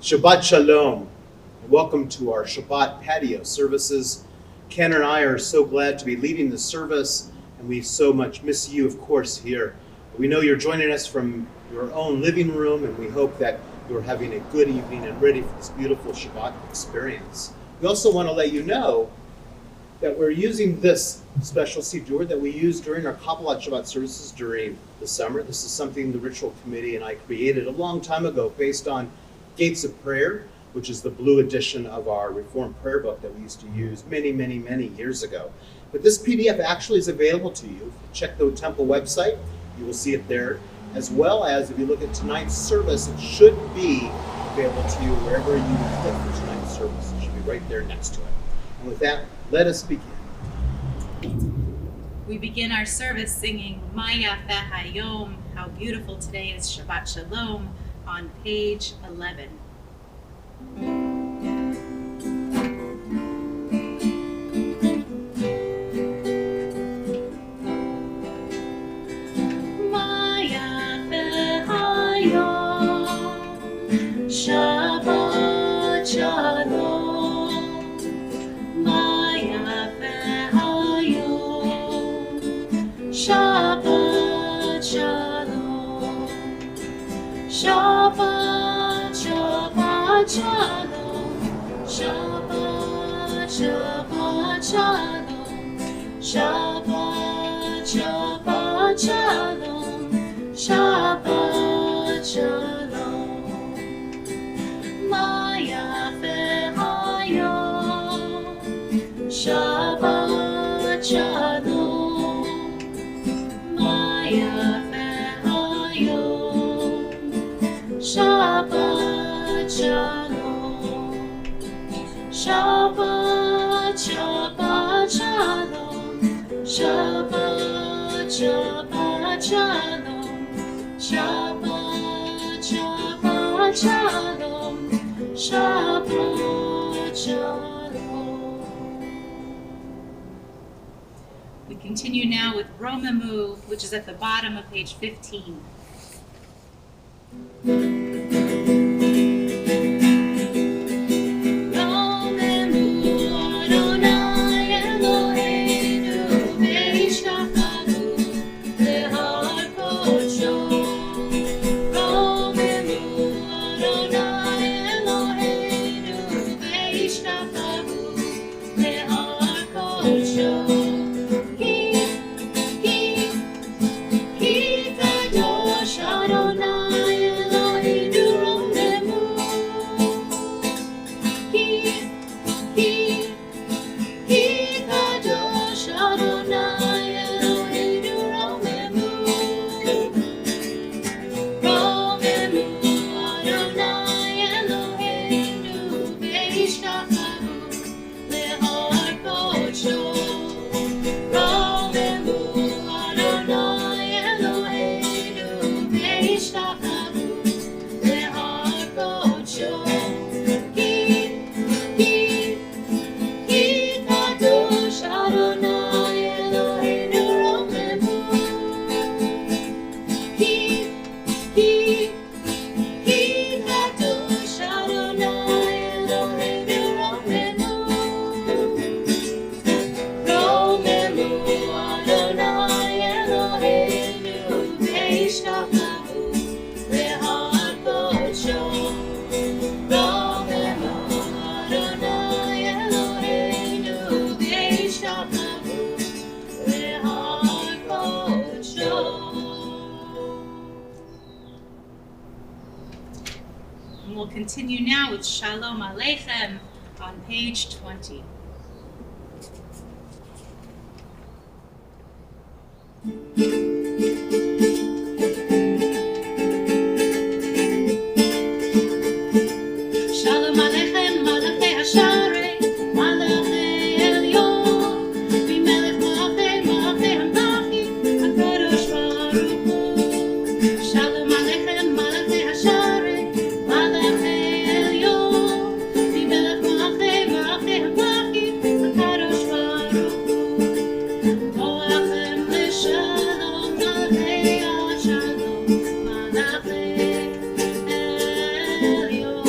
Shabbat Shalom. Welcome to our Shabbat Patio services. Ken and I are so glad to be leading the service, and we so much miss you, of course, here. We know you're joining us from your own living room, and we hope that you're having a good evening and ready for this beautiful Shabbat experience. We also want to let you know that we're using this special siddur that we use during our Kabbalat Shabbat services during the summer. This is something the Ritual Committee and I created a long time ago based on Gates of Prayer, which is the blue edition of our Reformed prayer book that we used to use many, many, many years ago. But this PDF actually is available to you. If you check the Temple website, you will see it there, as well as if you look at tonight's service, it should be available to you wherever you click for tonight's service. It should be right there next to it. And with that, let us begin. We begin our service singing Maya Hayom, how beautiful today is Shabbat Shalom, on page 11. Maya Hayom, Shabbat Shalom, Maya Hayom, Shabbat Shalom, Shabbat, Shabbat Shalom, Shabbat, Shabbat Shalom, Shabbat, Shabbat Shalom, Shabbat Shalom, Maya Hayom, Shabbat Shalom, Maya Shabbat Shalom, Shabbat, Shabbat Shalom, Shabbat, Shabbat Shalom, Shabbat, Shabbat Shalom, Shabbat Shalom. We continue now with Romemu, which is at the bottom of page 15. We'll continue now with Shalom Aleichem on page 20. Shalom Aleichem, Malachei Hasharei, Malachei Elyon, Mimelech Malachei, Malachei Hamachim, HaKadosh Baruch Hu. Shalom Aleichem, Malachei Hasharei, Malachei Elyon, Mimelech Malachei, Malachei Hamachim, HaKadosh Baruch Hu. Moachem L'Shalom, Malachei Shalom, Malachei Elyon.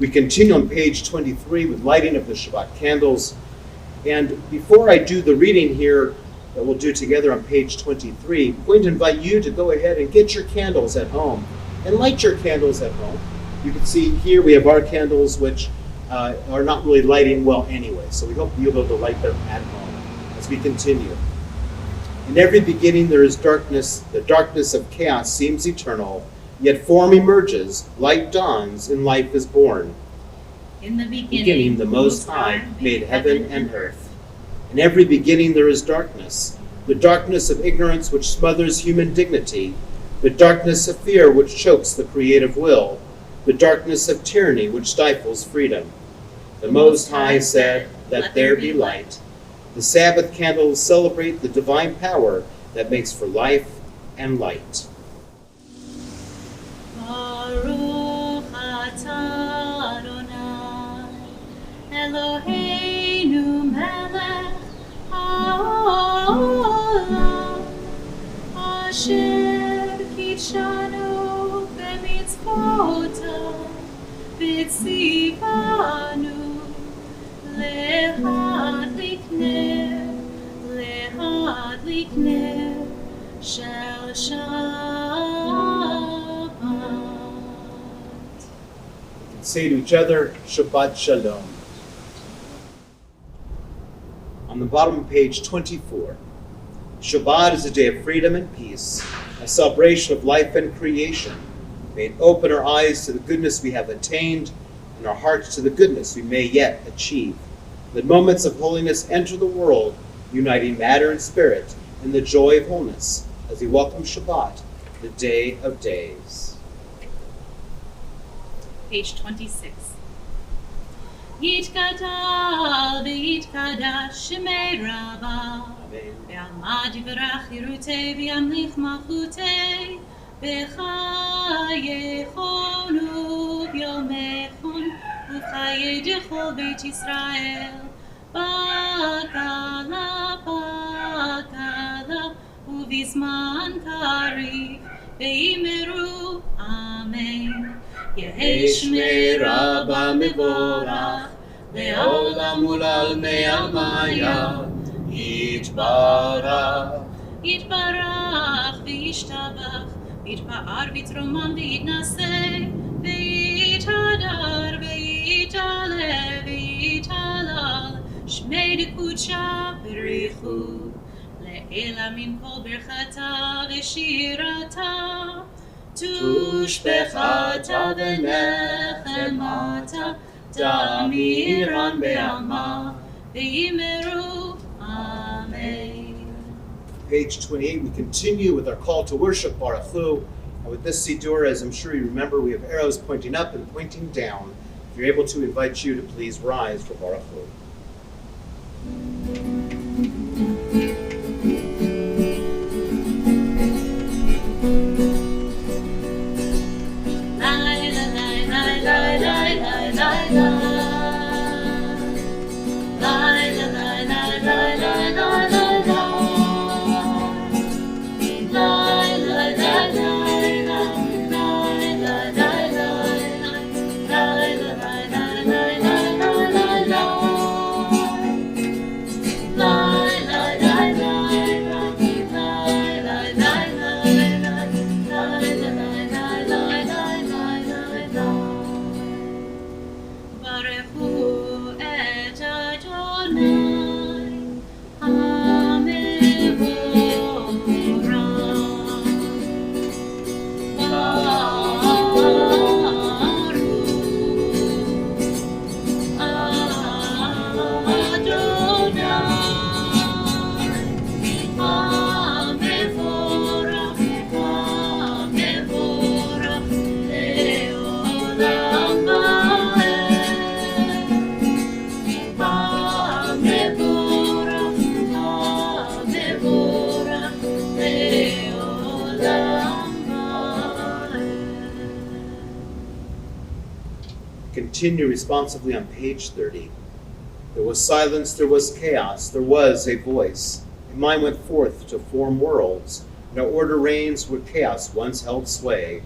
We continue on page 23 with lighting of the Shabbat candles. And before I do the reading here that we'll do together on page 23, I'm going to invite you to go ahead and get your candles at home and light your candles at home. You can see here we have our candles, which are not really lighting well anyway, so we hope you'll be able to light them at home as we continue. In every beginning there is darkness. The darkness of chaos seems eternal, yet form emerges, light dawns, and life is born. In the beginning, The Most High made heaven and earth. In every beginning there is darkness, the darkness of ignorance which smothers human dignity, the darkness of fear which chokes the creative will, the darkness of tyranny which stifles freedom. The Most High said, "Let there be light." The Sabbath candles celebrate the divine power that makes for life and light. Baruch atah Adonai, Eloheinu melech haolam, asher kitshanu b'mitzvotav, v'tzivanu lehadlik ner shel Shabbat. Say to each other, Shabbat Shalom. On the bottom of page 24, Shabbat is a day of freedom and peace, a celebration of life and creation. May it open our eyes to the goodness we have attained and our hearts to the goodness we may yet achieve. Let moments of holiness enter the world, uniting matter and spirit in the joy of wholeness as we welcome Shabbat, the day of days. Page 26. Yitkadal v'yitkadash shemei Rabba, Amen. ve'almad yivarach yirutei v'yamlich malchutei, v'chayechonu v'yomechon u'chaye dechol beit Yisrael, bakala u'vizman kariv ve'imeru Amen. Yehi Shmei Rabba mevorach, le'olam u'lalmei almaya, Yitbarach. Yitbarach v'yishtabach, v'yitpa'ar v'yitromam v'yitnaseh, v'yithadar v'yitale v'yitalal, Shmei dekudsha b'richu, le'ela min kol birchata v'shirata, Tushbechata v'nechemata, Damiran be'alma, v'yimeru Amen. Page 28, we continue with our call to worship, Baruch Hu. And with this Siddur, as I'm sure you remember, we have arrows pointing up and pointing down. If you're able to, invite you to please rise for Baruch Hu. Continue responsively on page 30. There was silence, there was chaos, there was a voice. And mine went forth to form worlds. No order reigns where chaos once held sway.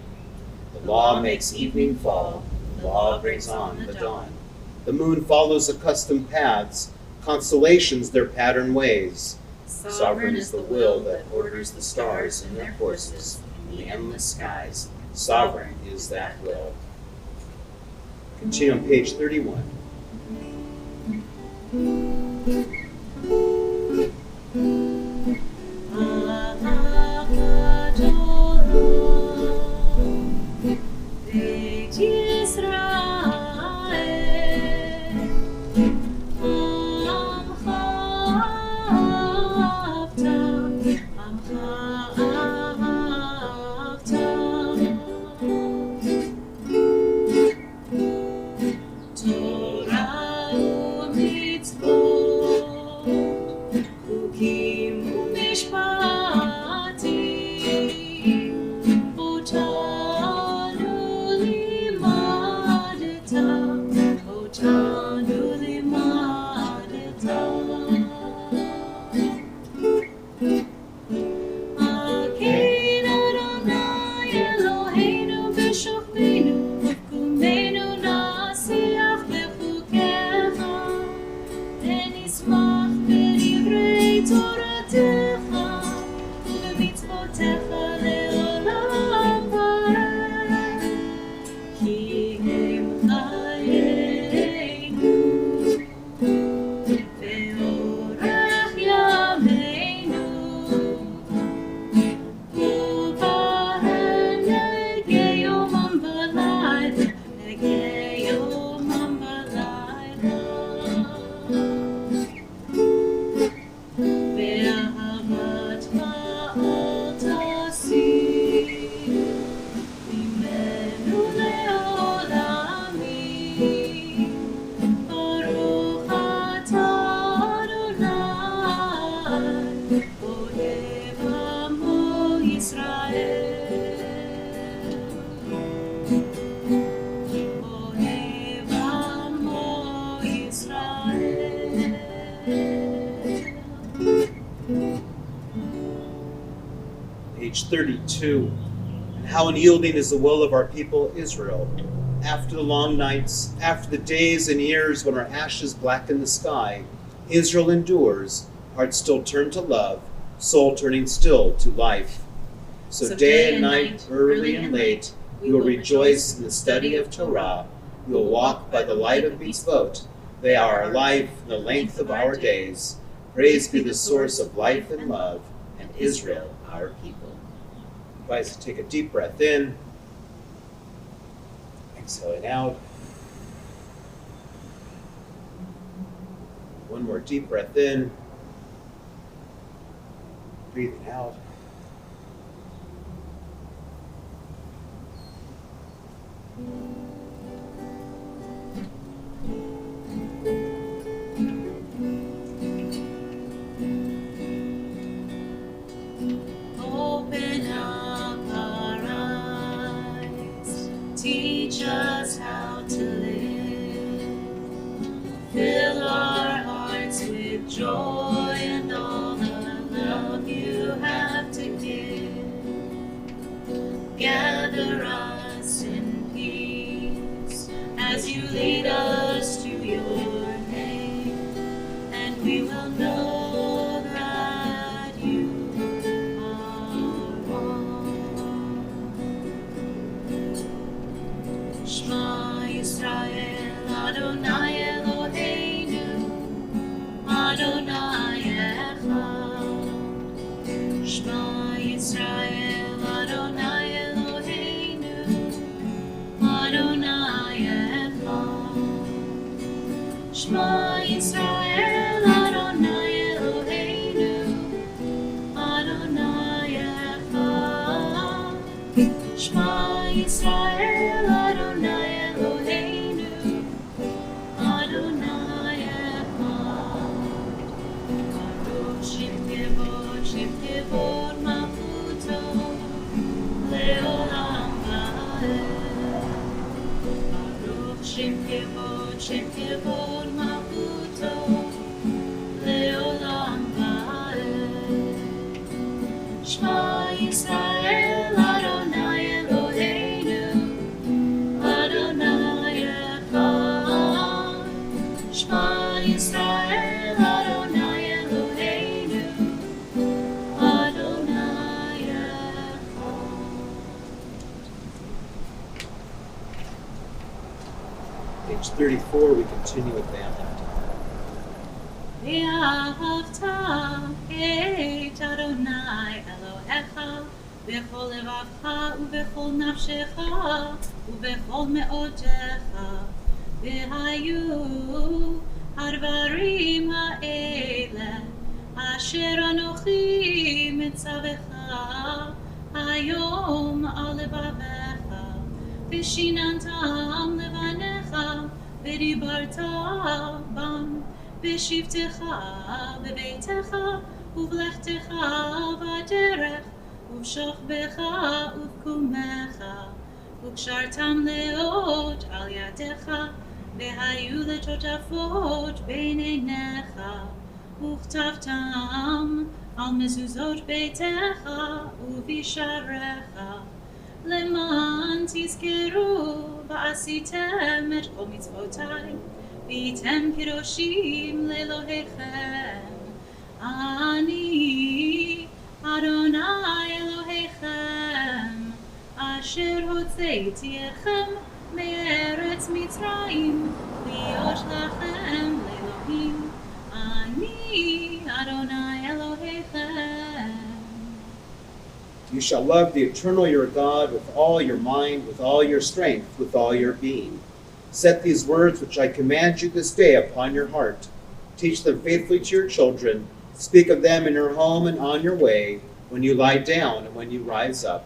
The law makes evening fall, The law brings on the dawn. The moon follows accustomed paths, constellations their pattern ways. Sovereign is the will that orders the stars in their courses in the endless skies. Sovereign is that will. Continue on page 31. Page 32. And how unyielding is the will of our people Israel. After the long nights, after the days and years when our ashes blacken the sky, Israel endures, heart still turned to love, soul turning still to life. So day and night, early and late, we will rejoice in the study of Torah. We will walk by the light of mitzvot. They are our life and the length of our days. Praise be the source of life and love, and Israel our people. Advise to take a deep breath in, exhaling out. One more deep breath in, breathing out. Open up our eyes, teach us how to live, fill our hearts with joy and all the love you have to give. Gather us in peace as you lead us to your name, and we will know that you are one. Shema Yisrael, Adonai Eloheinu, Adonai Echad. Shema Yisrael, Adonai Eloheinu, Adonai Echad. Shema Yisrael, Adonai Eloheinu, Adonai Echad. Shema Yisrael, Adonai Eloheinu, Adonai Echad. Baruch Shem Kevod Malchuto, Leolam Va'ed. Baruch Shem Kevod Malchuto, Leolam Va'ed. Shema Yisrael, Adonai Eloheinu, Adonai Page 34, we continue with the anthem. ואהבת את אדוני אלוהיך בכל לבבך ובכל נפשך ובכל מאודך, והיו הדברים האלה אשר אנוכי מצווך היום על לבביך, ושיננתם לבניך ודיברת בם בשבתך בביתך ובלכתך בדרך ובשוכבך ובקומך, וקשרתם לאות על ידך, והיו לטוטפות בין עיניך, וכתבתם על מזוזות ביתך ובשעריך, למען תזכרו ועשיתם את כל מצוותיי, והייתם קדושים לאלוהיכם. אני אדוני אלוהיכם, אשר הוצאתי אתכם מארץ מצרים, להיות לכם לאלוהים. אני אדוני אלוהיכם. You shall love the eternal your God with all your mind, with all your strength, with all your being. Set these words which I command you this day upon your heart. Teach them faithfully to your children. Speak of them in your home and on your way, when you lie down and when you rise up.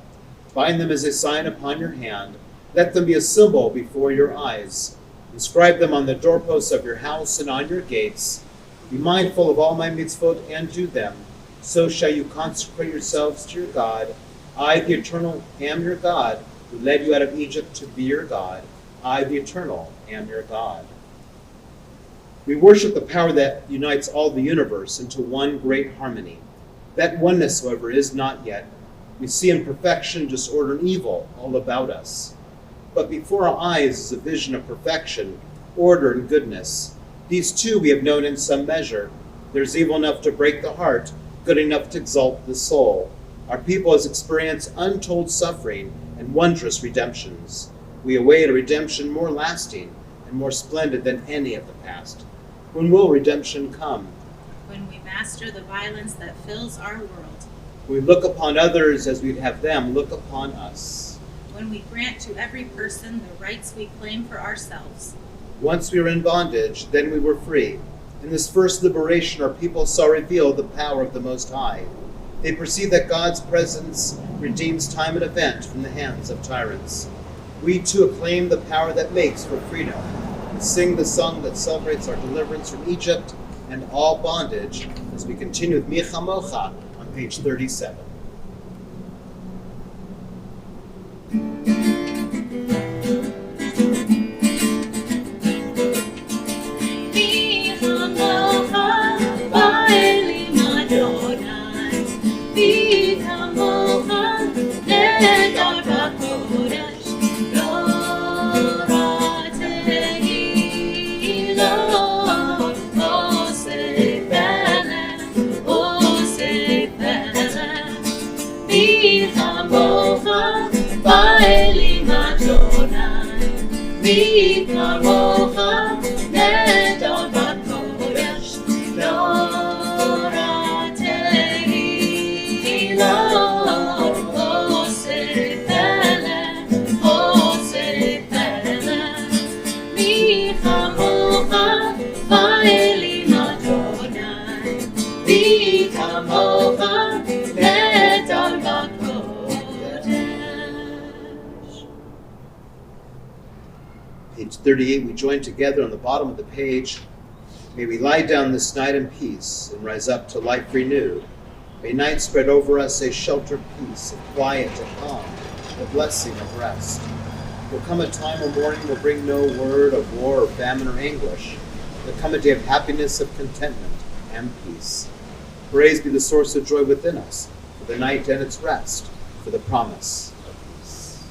Bind them as a sign upon your hand. Let them be a symbol before your eyes. Inscribe them on the doorposts of your house and on your gates. Be mindful of all my mitzvot and do them. So shall you consecrate yourselves to your God. I, the Eternal, am your God, who led you out of Egypt to be your God. I, the Eternal, am your God. We worship the power that unites all the universe into one great harmony. That oneness, however, is not yet. We see imperfection, disorder, and evil all about us. But before our eyes is a vision of perfection, order, and goodness. These too we have known in some measure. There's evil enough to break the heart, good enough to exalt the soul. Our people has experienced untold suffering and wondrous redemptions. We await a redemption more lasting and more splendid than any of the past. When will redemption come? When we master the violence that fills our world. We look upon others as we'd have them look upon us. When we grant to every person the rights we claim for ourselves. Once we were in bondage, then we were free. In this first liberation, our people saw revealed the power of the Most High. They perceived that God's presence redeems time and event from the hands of tyrants. We too acclaim the power that makes for freedom, and sing the song that celebrates our deliverance from Egypt and all bondage as we continue with Mi Chamocha on page 37. Page 38, we join together on the bottom of the page. May we lie down this night in peace and rise up to life renewed. May night spread over us a sheltered peace of quiet and calm, the blessing of rest. Will come a time when morning will bring no word of war or famine or anguish. Will come a day of happiness, of contentment, and peace. Praise be the source of joy within us, for the night and its rest, for the promise of peace.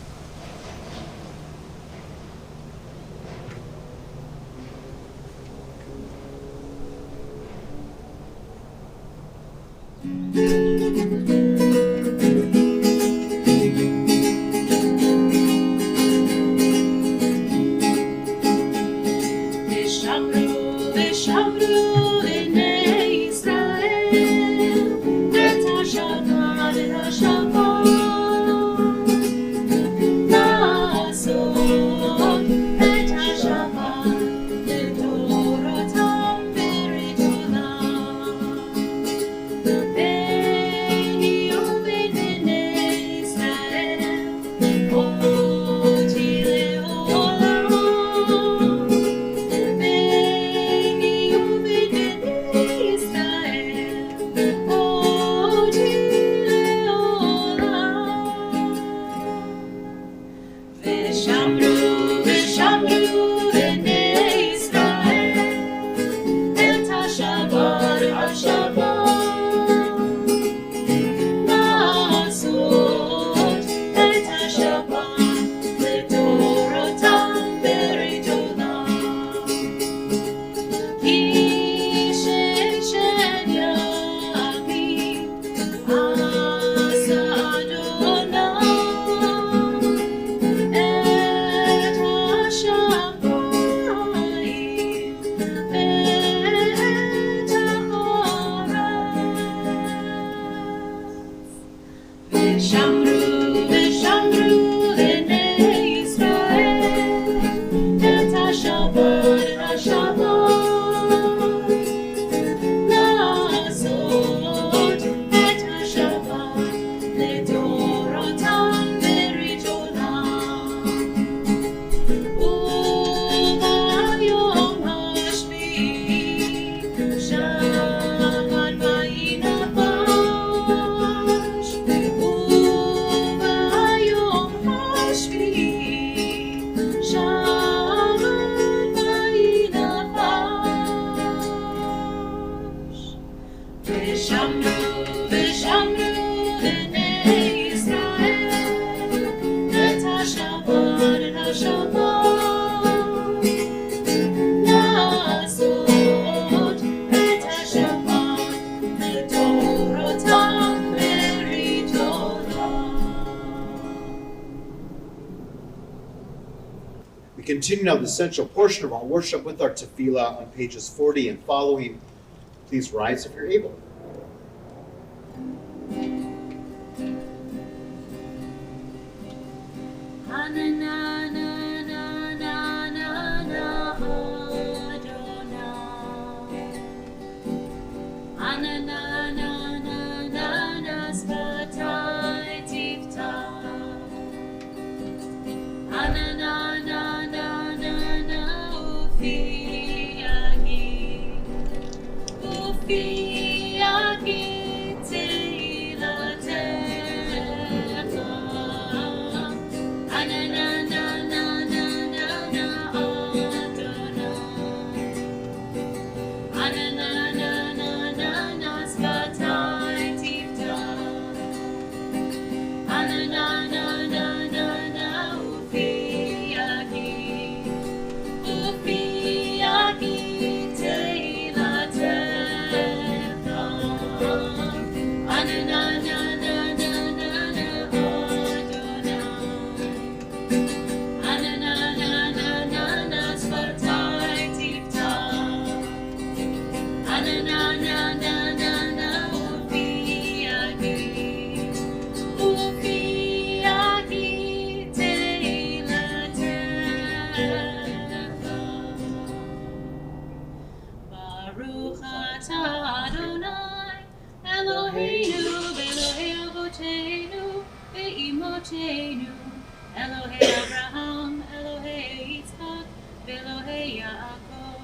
continue now the essential portion of our worship with our tefillah on pages 40 and following. Please rise if you're able. Elohei Abraham, Elohei Yitzchak, Elohei Yaakov,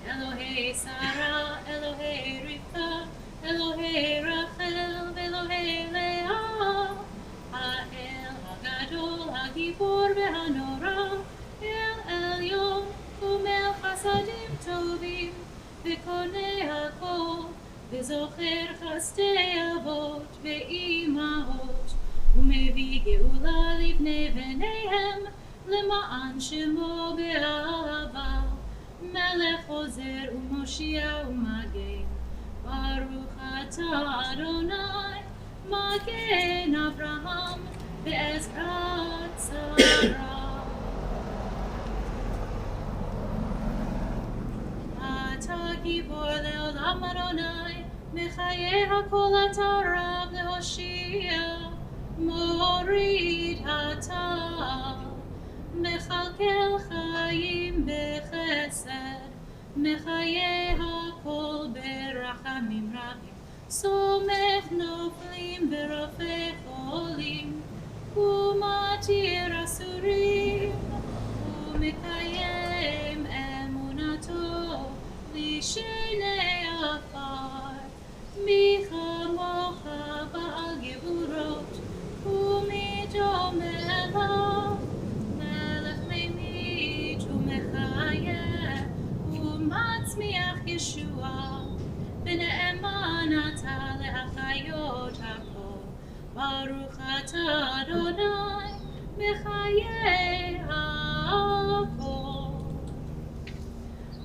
Elohei Sarah, Elohei Rivka, Elohei Rachel, Elohei Leah, Ha'el Hagadol, Hagibor veHanora, El Elyon, Umel Chasadim Tovim, V'konei Hakol, V'zocher Chastei Avot, Ve'imahot, ומביא גאולה לבני בניהם למען שמו באהבה מלך עוזר ומושיע ומגן ברוך אתה אדוני מגן אברהם בעזרת שרה אתה גיבור לעולם אדוני מחיי הכל אתה רב להושיע מוריד אתה, מכלכל חיים בחסד, מחיי הכל ברחמים רבים, סומך נופלים ורופא חולים, ומתיר אסורים, ומקיים אמונתו לשני עפר, מי כמוך בעל גבורות, ומדומלה, מלך ממית ומחיה, ומצמיח ישועה, ונאמן אתה להחיות הכל, ברוך אתה אדוני, מחיי הכל.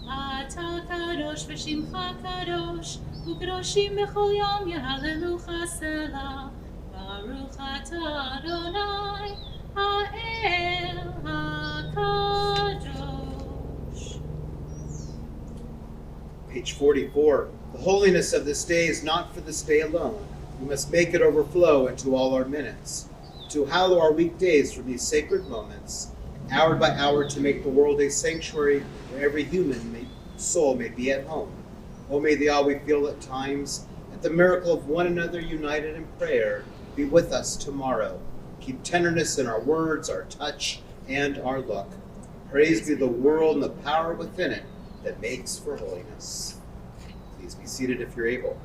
אתה קדוש ושמך קדוש, וקדושים בכל יום יהללוך סלה. ברוך אתה אדוני, האל הקדוש. Page 44. The holiness of this day is not for this day alone. We must make it overflow into all our minutes. To hallow our weekdays from these sacred moments, hour by hour, to make the world a sanctuary where every human soul may be at home. Oh, may the all we feel at times, at the miracle of one another united in prayer, be with us tomorrow. Keep tenderness in our words, our touch, and our look. Praise be the world and the power within it that makes for holiness. Please be seated if you're able.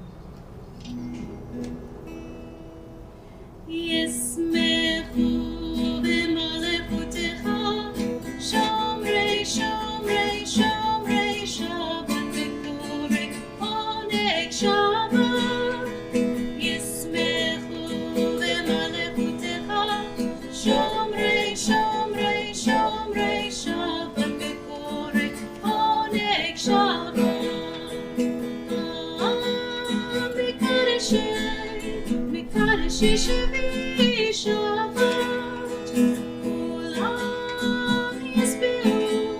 ישמחו במלכותך, שומרי שומרי שומרי שבת וקורא עונג שבת. ישמחו במלכותך, שומרי שומרי שומרי שבת וקורא עונג שבת. מקדשי שבי שבת, כולם ישביעו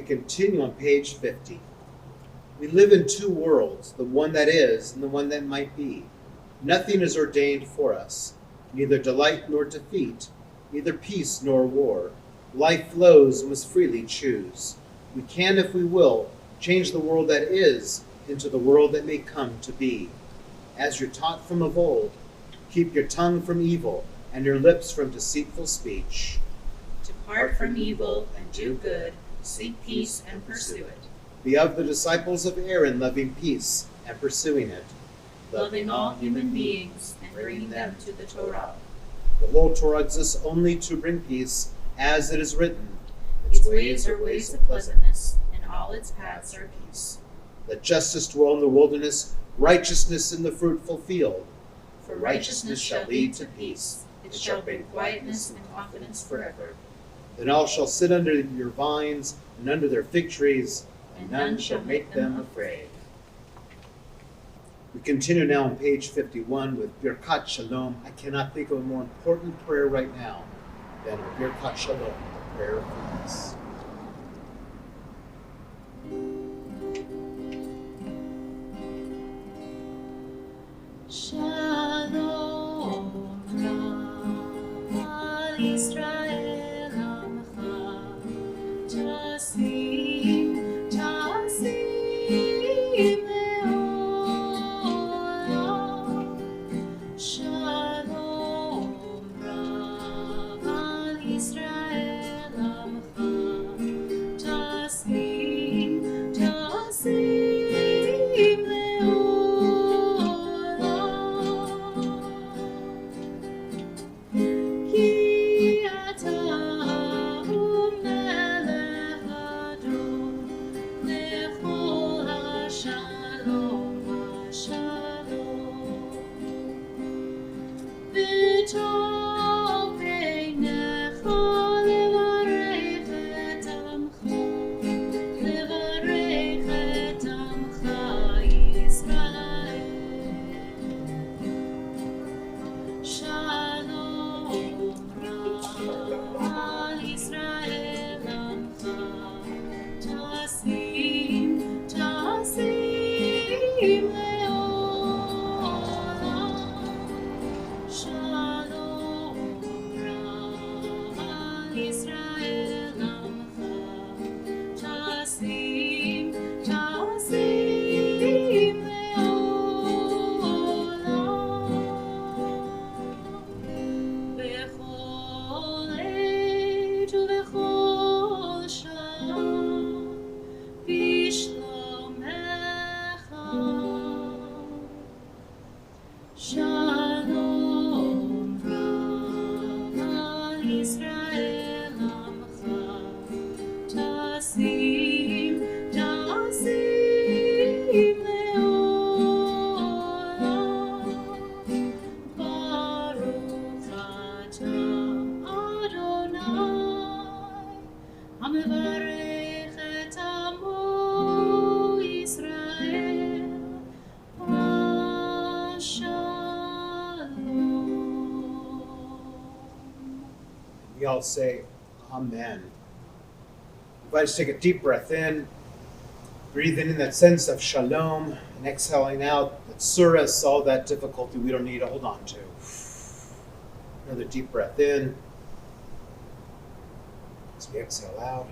continue on page 50. We live in two worlds, the one that is and the one that might be. Nothing is ordained for us, neither delight nor defeat, neither peace nor war. Life flows and must freely choose. We can, if we will, change the world that is into the world that may come to be. As you're taught from of old, keep your tongue from evil and your lips from deceitful speech. Depart from evil and do good, seek peace and pursue it. Be of the disciples of Aaron, loving peace and pursuing it. Loving all human beings and bringing them to the Torah. The whole Torah exists only to bring peace, as it is written. Its ways are ways of pleasantness, and all its paths are peace. Let justice dwell in the wilderness, righteousness in the fruitful field. For righteousness shall lead to peace. It shall bring quietness and confidence forever. Then all shall sit under your vines and under their fig trees, And none shall make them afraid. We continue now on page 51 with Birkat Shalom. I cannot think of a more important prayer right now than a Birkat Shalom, the prayer of peace. Shalom Al Yisrael Amcha Tasim Le'olam Shalom Al Yisrael Amcha Tasim Ki ata melech adon lechol hashalom hashalom v'tov peinecha levarech et amcha Yisrael Shalom Al Yisrael Amcha Tasim Le'olam Shalom Al Yisrael Amcha Tasim Le'olam Bechol עת ובכל שעה בשלומך שלום רב על ישראל עמך תשים לעולם ברוך אתה אדוני המברך את עמו ישראל השלום. We all say, Amen. Invite us to take a deep breath in, breathing in that sense of shalom, and exhaling out that surus, all that difficulty we don't need to hold on to. Another deep breath in. As we exhale out.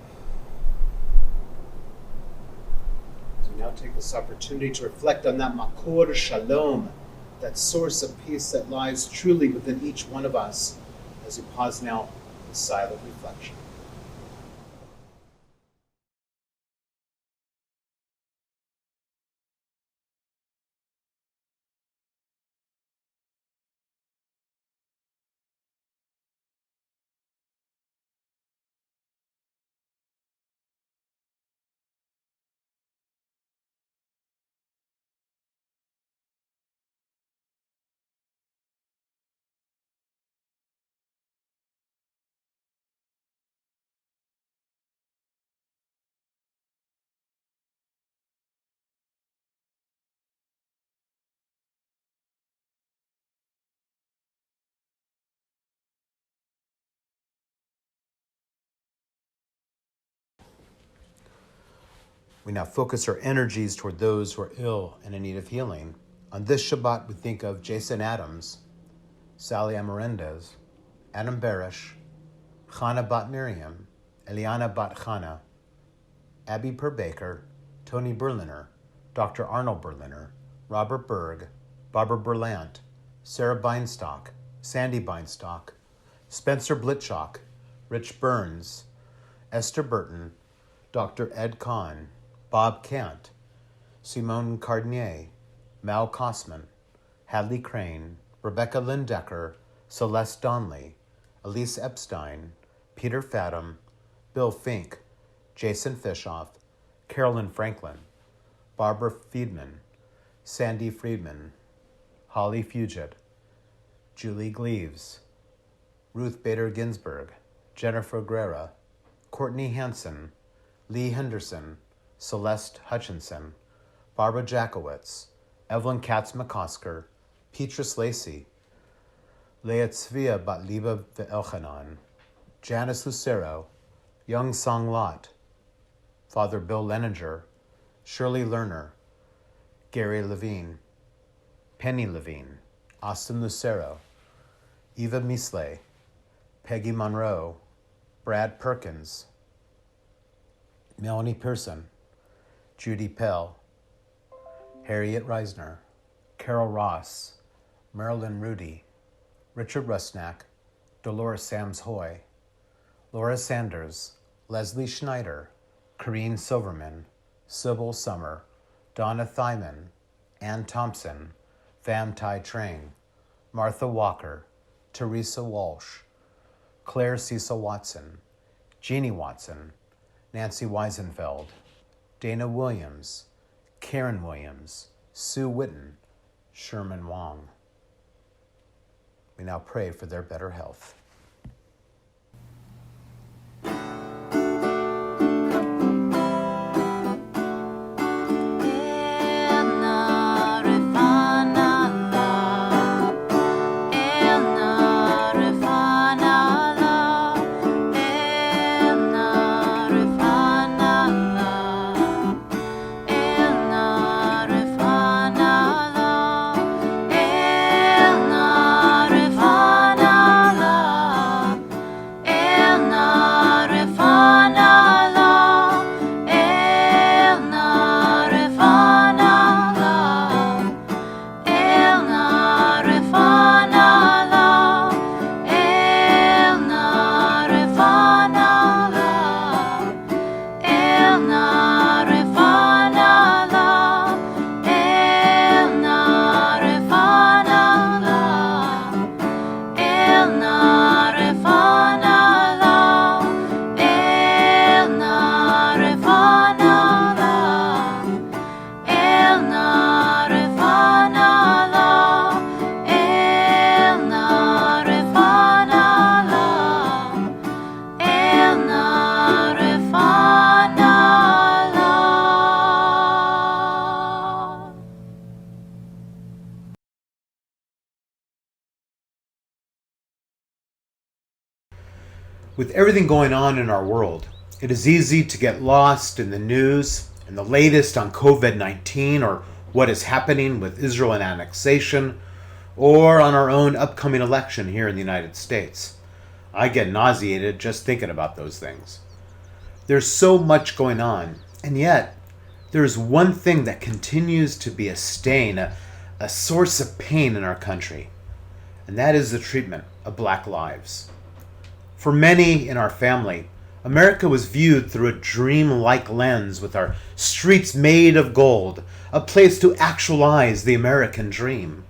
As we now take this opportunity to reflect on that makor shalom, that source of peace that lies truly within each one of us, as we pause now for silent reflection. We now focus our energies toward those who are ill and in need of healing. On this Shabbat, we think of Jason Adams, Sally Amarendez, Adam Barish, Chana Bat Miriam, Eliana Bat Chana, Abby Perbaker, Tony Berliner, Dr. Arnold Berliner, Robert Berg, Barbara Berlant, Sarah Beinstock, Sandy Beinstock, Spencer Blitchock, Rich Burns, Esther Burton, Dr. Ed Kahn, Bob Kant, Simone Cardinier, Mal Kosman, Hadley Crane, Rebecca Lindecker, Celeste Donley, Elise Epstein, Peter Fathom, Bill Fink, Jason Fishoff, Carolyn Franklin, Barbara Friedman, Sandy Friedman, Holly Fugit, Julie Gleaves, Ruth Bader Ginsburg, Jennifer Guerra, Courtney Hansen, Lee Henderson, Celeste Hutchinson, Barbara Jackowitz, Evelyn Katz-McCosker, Petrus Lacey, Leah Tzvia Batliba Ve'elchanan, Janice Lucero, Young Song Lot, Father Bill Leninger, Shirley Lerner, Gary Levine, Penny Levine, Austin Lucero, Eva Misley, Peggy Monroe, Brad Perkins, Melanie Pearson, Judy Pell, Harriet Reisner, Carol Ross, Marilyn Rudy, Richard Rusnak, Dolores Sams Hoy, Laura Sanders, Leslie Schneider, Corrine Silverman, Sybil Summer, Donna Thyman, Ann Thompson, Vam Tai Trang, Martha Walker, Teresa Walsh, Claire Cecil Watson, Jeannie Watson, Nancy Weisenfeld, Dana Williams, Karen Williams, Sue Witten, Sherman Wong. We now pray for their better health. With everything going on in our world, it is easy to get lost in the news and the latest on COVID-19 or what is happening with Israel and annexation or on our own upcoming election here in the United States. I get nauseated just thinking about those things. There's so much going on, and yet there's one thing that continues to be a stain, a source of pain in our country, and that is the treatment of Black lives. For many in our family, America was viewed through a dream-like lens with our streets made of gold, a place to actualize the American dream.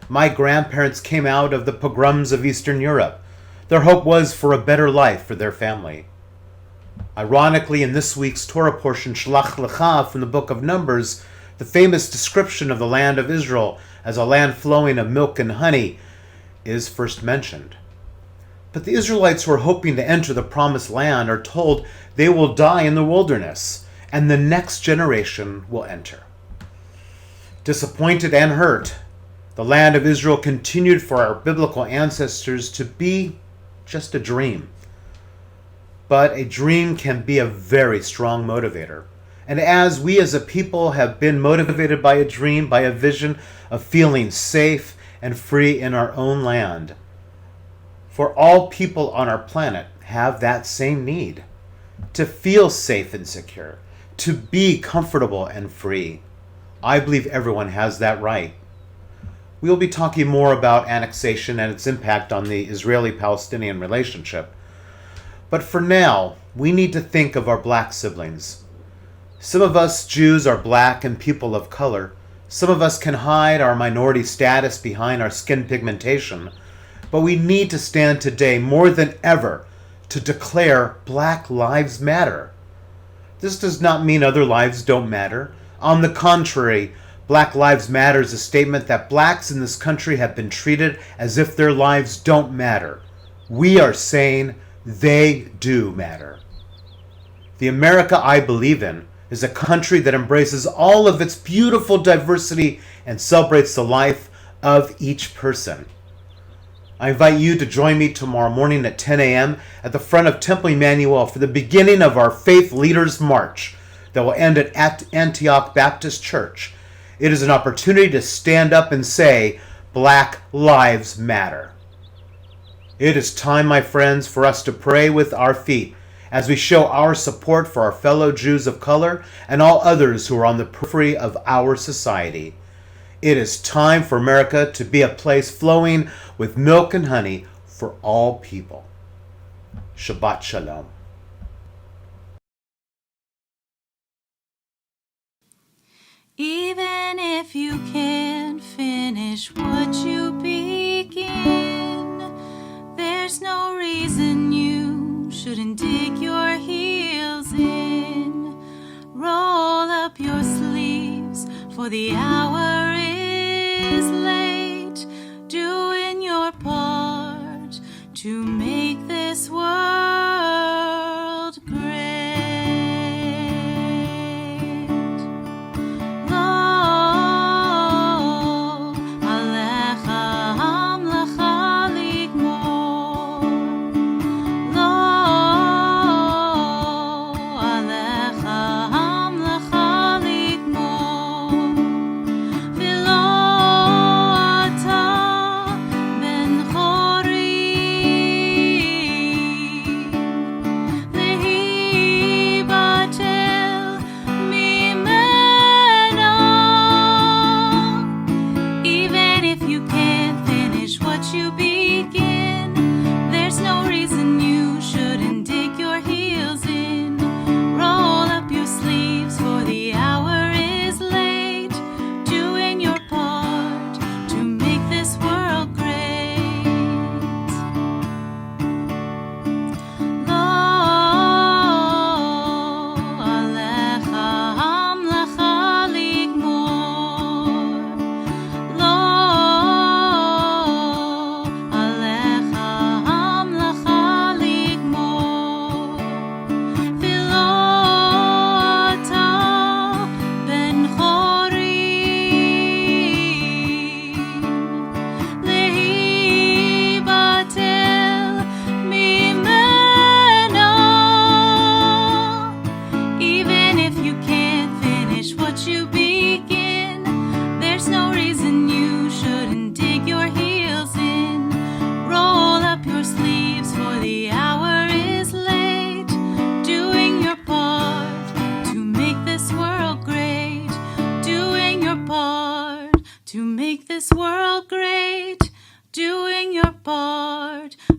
My grandparents came out of the pogroms of Eastern Europe. Their hope was for a better life for their family. Ironically, in this week's Torah portion, Shlach Lecha from the book of Numbers, the famous description of the land of Israel as a land flowing of milk and honey is first mentioned. But the Israelites who are hoping to enter the promised land are told they will die in the wilderness, and the next generation will enter. Disappointed and hurt, the land of Israel continued for our biblical ancestors to be just a dream. But a dream can be a very strong motivator. And as we as a people have been motivated by a dream, by a vision of feeling safe and free in our own land, for all people on our planet have that same need, to feel safe and secure, to be comfortable and free. I believe everyone has that right. We will be talking more about annexation and its impact on the Israeli-Palestinian relationship. But for now, we need to think of our black siblings. Some of us Jews are black and people of color. Some of us can hide our minority status behind our skin pigmentation. But we need to stand today more than ever to declare Black Lives Matter. This does not mean other lives don't matter. On the contrary, Black Lives Matter is a statement that blacks in this country have been treated as if their lives don't matter. We are saying they do matter. The America I believe in is a country that embraces all of its beautiful diversity and celebrates the life of each person. I invite you to join me tomorrow morning at 10 a.m. at the front of Temple Emanu-El for the beginning of our Faith Leaders March that will end at Antioch Baptist Church. It is an opportunity to stand up and say, Black Lives Matter. It is time, my friends, for us to pray with our feet as we show our support for our fellow Jews of color and all others who are on the periphery of our society. It is time for America to be a place flowing with milk and honey for all people. Shabbat Shalom. Even if you can't finish what you begin, there's no reason you shouldn't dig your heels in. Roll up your sleeves, for the hour is late. Doing your part to make this world great.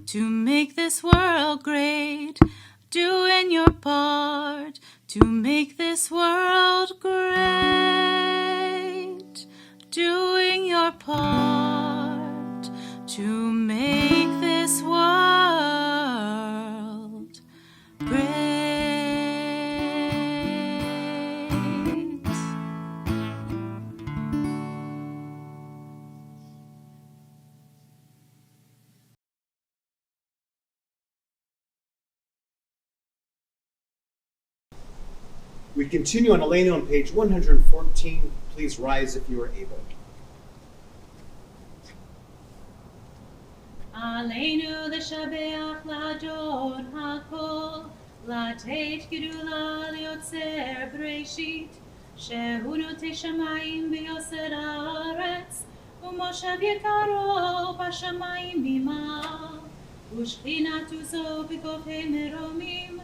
To make this world great, doing your part to make this world great, doing your part to make this world great. We continue on Aleinu on page 114. Please rise if you are able. Aleinu l'shabeach l'adon hakol, לתת גדולה ליוצר בראשית, שהוא נוטה שמיים ויוסד הארץ, ומושב יקרו בשמיים ממעל, ושכינת עוזו בגובה מרומים,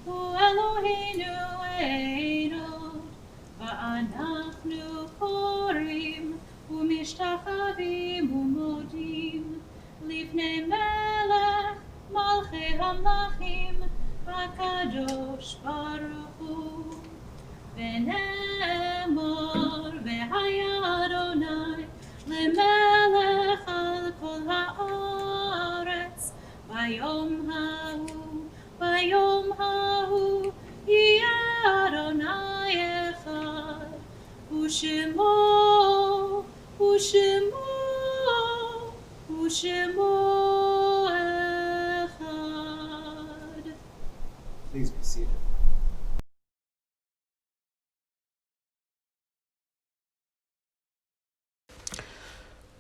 הוא אלוהינו אין עוד. ואנחנו קוראים ומשתחווים ומודים לפני מלך מלכי המלכים הקדוש ברוך הוא. ונאמר והיה אדוני למלך על כל הארץ ביום ההוא יהיה אדוני אחד ושמו אחד. Please be seated.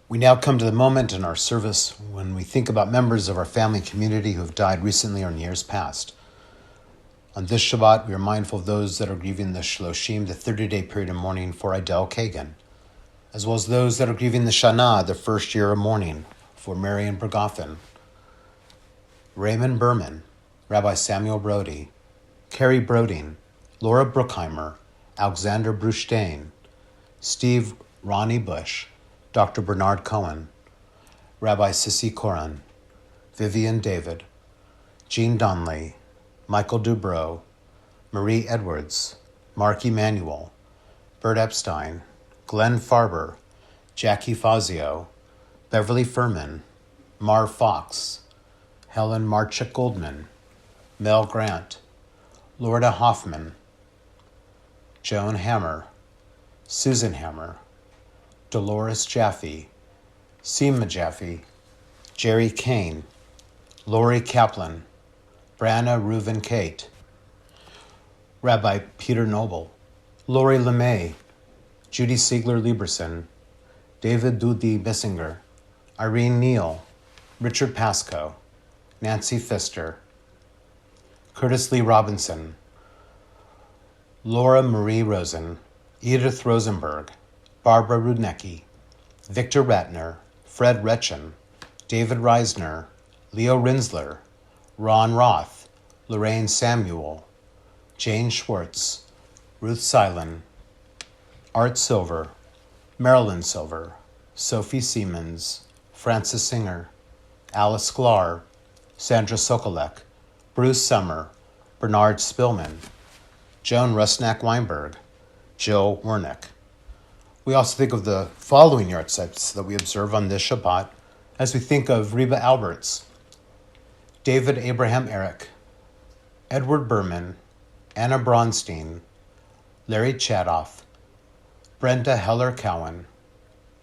We now come to the moment in our service when we think about members of our family community who have died recently or in years past. On this Shabbat, we are mindful of those that are grieving the Shloshim, the 30-day period of mourning for Idel Kagan, as well as those that are grieving the Shana, the first year of mourning for Marion Bergoffen, Raymond Berman, Rabbi Samuel Brody, Carrie Broding, Laura Bruckheimer, Alexander Brustein, Steve Ronnie Bush, Dr. Bernard Cohen, Rabbi Sissy Koran, Vivian David, Jean Donnelly, Michael Dubrow, Marie Edwards, Mark Emanuel, Bert Epstein, Glenn Farber, Jackie Fazio, Beverly Furman, Mar Fox, Helen Marchik Goldman, Mel Grant, Lorda Hoffman, Joan Hammer, Susan Hammer, Dolores Jaffe, Seema Jaffe, Jerry Kane, Lori Kaplan, Branna Reuven Kate, Rabbi Peter Noble, Lori LeMay, Judy Siegler Lieberson, David Dudi Bissinger, Irene Neal, Richard Pascoe, Nancy Pfister, Curtis Lee Robinson, Laura Marie Rosen, Edith Rosenberg, Barbara Rudnecki, Victor Ratner, Fred Retchen, David Reisner, Leo Rinsler, Ron Roth, Lorraine Samuel, Jane Schwartz, Ruth Seilen, Art Silver, Marilyn Silver, Sophie Siemens, Francis Singer, Alice Sklar, Sandra Sokolek, Bruce Summer, Bernard Spillman, Joan Rusnak-Weinberg, Jill Wernick. We also think of the following yahrzeits that we observe on this Shabbat as we think of Reba Alberts, David Abraham Eric, Edward Berman, Anna Bronstein, Larry Chadoff, Brenda Heller Cowan,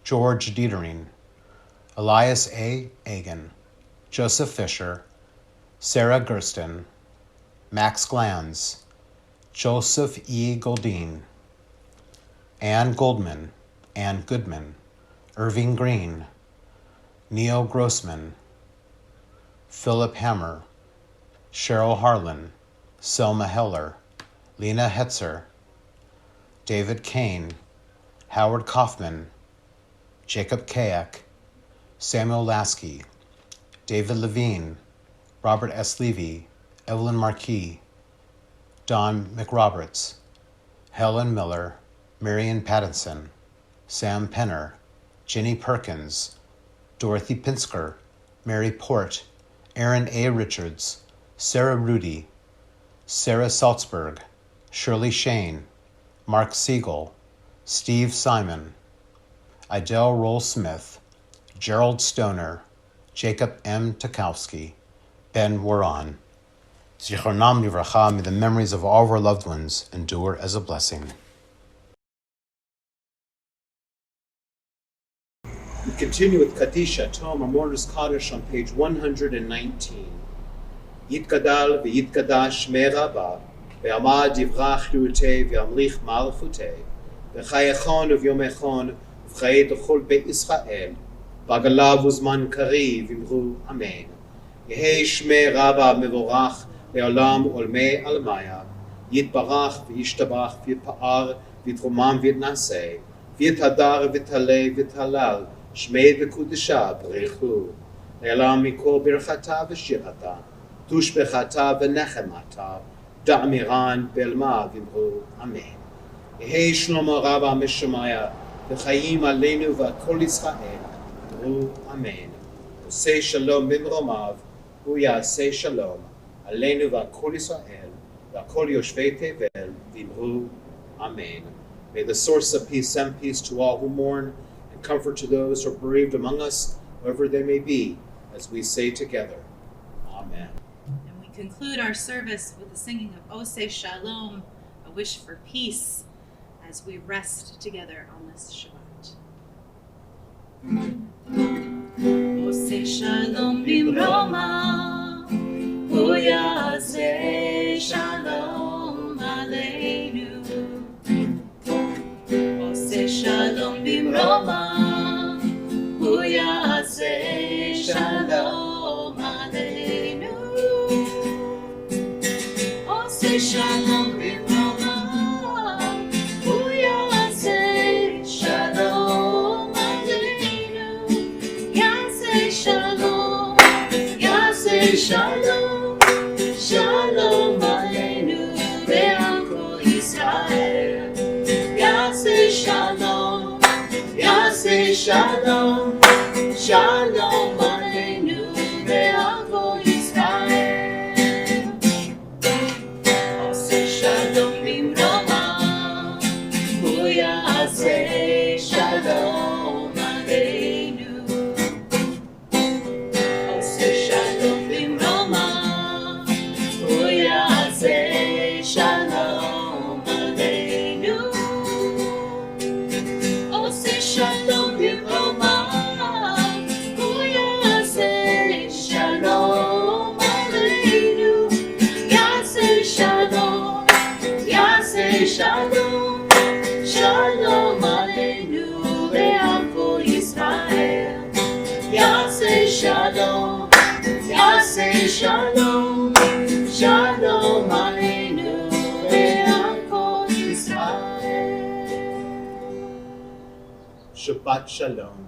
George Dietering, Elias A. Agan, Joseph Fisher, Sarah Gersten, Max Glanz, Joseph E. Goldine, Ann Goldman, Ann Goodman, Irving Green, Neil Grossman, Philip Hammer, Cheryl Harlan, Selma Heller, Lena Hetzer, David Kane, Howard Kaufman, Jacob Kayak, Samuel Lasky, David Levine, Robert S. Levy, Evelyn Marquis, Don McRoberts, Helen Miller, Marion Pattinson, Sam Penner, Jenny Perkins, Dorothy Pinsker, Mary Port, Aaron A. Richards, Sarah Rudy, Sarah Salzberg, Shirley Shane, Mark Siegel, Steve Simon, Idell Roll Smith, Gerald Stoner, Jacob M. Tukowski, Ben Waron. Zichronam Livracha, may the memories of all of our loved ones endure as a blessing. We continue with Kadisha, Tom, our Mourner's Kaddish on page 119. Yitgadal v'yitkadash me Rabba, ve'amad yivrach yurtei ve'amlich malchutei, ve'chayechon uvyomechon v'chayet ochol be'Israel, v'agalav uzman kariv imru amen. Yehei shme Rabba mevorach לעולם עולמי עלמיה, יתברך וישתבח ויתפאר ויתרומם ויתנשא, ויתהדר ותעלה ותהלל, שמי וקודשה ברכו. לעולם מכל ברכתה ושירתה, תושבחתה ונחמתה, דאמירן בעלמה ואמרו אמן. יהי שלמה רבה משמיה, וחיים עלינו ועל כל ישראל, אמרו אמן. עושה שלום במרומיו, הוא יעשה שלום עלינו ועל כל ישראל, ועל כל יושבי תבל, ואמרו amen. May the source of peace send peace to all who mourn, and comfort to those who are bereaved among us, wherever they may be, as we say together, amen. And we conclude our service with the singing of Oseh Shalom, a wish for peace, as we rest together on this Shabbat. Oseh Shalom bimroma, hu ya'aseh shalom aleinu. Oseh shalom bimroma, hu ya'aseh shalom aleinu. Oseh shalom bimroma, hu ya'aseh shalom aleinu. Ya'aseh shalom, ya'aseh shalom, shalom aleinu ve'al kol Yisrael. Ya'aseh shalom, ya'aseh shalom, shalom aleinu ve'al kol Yisrael. Oseh shalom bimroma, hu ya'aseh shalom aleinu. Oseh shalom bimroma, hu ya'aseh shalom aleinu. Oseh shalom bimroma, hu ya'aseh shalom aleinu. Ya'aseh shalom, ya'aseh shalom, shalom aleinu ve'al kol Yisrael. Ya'aseh shalom, ya'aseh shalom, shalom aleinu ve'al kol Yisrael. Shabbat Shalom.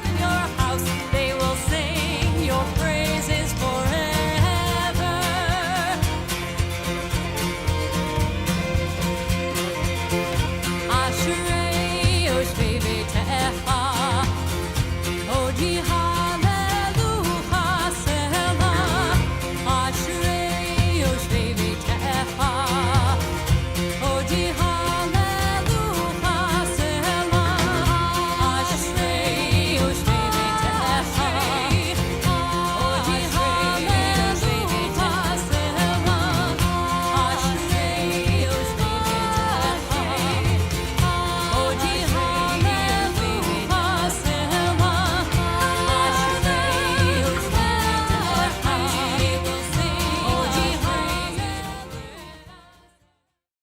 In your house, they will sing your praises forever. Ashrei Yoshvei